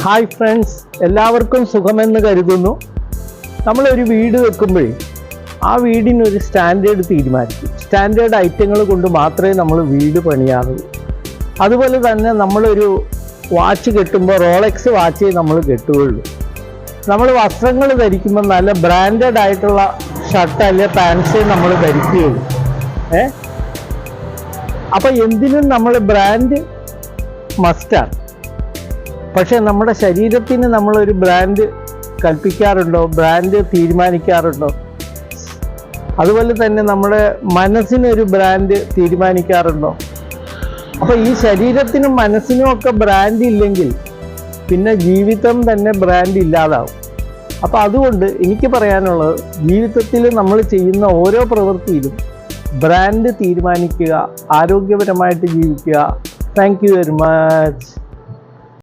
Hi friends, എല്ലാവർക്കും സുഖമെന്ന് കരുതുന്നു. നമ്മളൊരു വീട് വെക്കുമ്പോഴേ ആ വീടിനൊരു സ്റ്റാൻഡേർഡ് തീരുമാനിക്കും. സ്റ്റാൻഡേർഡ് ഐറ്റങ്ങൾ കൊണ്ട് മാത്രമേ നമ്മൾ വീട് പണിയാറുള്ളൂ. അതുപോലെ തന്നെ നമ്മളൊരു വാച്ച് കെട്ടുമ്പോൾ റോളക്സ് വാച്ചേ നമ്മൾ കെട്ടുകയുള്ളൂ. നമ്മൾ വസ്ത്രങ്ങൾ ധരിക്കുമ്പോൾ നല്ല ബ്രാൻഡഡ് ആയിട്ടുള്ള ഷർട്ട് അല്ലെങ്കിൽ പാൻസേ നമ്മൾ ധരിക്കുകയുള്ളൂ. അപ്പോൾ എന്തിനും നമ്മൾ ബ്രാൻഡ് മസ്റ്റാണ്. പക്ഷേ നമ്മുടെ ശരീരത്തിന് നമ്മളൊരു ബ്രാൻഡ് കൽപ്പിക്കാറുണ്ടോ? ബ്രാൻഡ് തീരുമാനിക്കാറുണ്ടോ? അതുപോലെ തന്നെ നമ്മുടെ മനസ്സിനൊരു ബ്രാൻഡ് തീരുമാനിക്കാറുണ്ടോ? അപ്പോൾ ഈ ശരീരത്തിനും മനസ്സിനും ഒക്കെ ബ്രാൻഡ് ഇല്ലെങ്കിൽ പിന്നെ ജീവിതം തന്നെ ബ്രാൻഡ് ഇല്ലാതാവും. അപ്പോൾ അതുകൊണ്ട് എനിക്ക് പറയാനുള്ളത്, ജീവിതത്തിൽ നമ്മൾ ചെയ്യുന്ന ഓരോ പ്രവൃത്തിയിലും ബ്രാൻഡ് തീരുമാനിക്കുക, ആരോഗ്യപരമായിട്ട് ജീവിക്കുക. Thank you very much.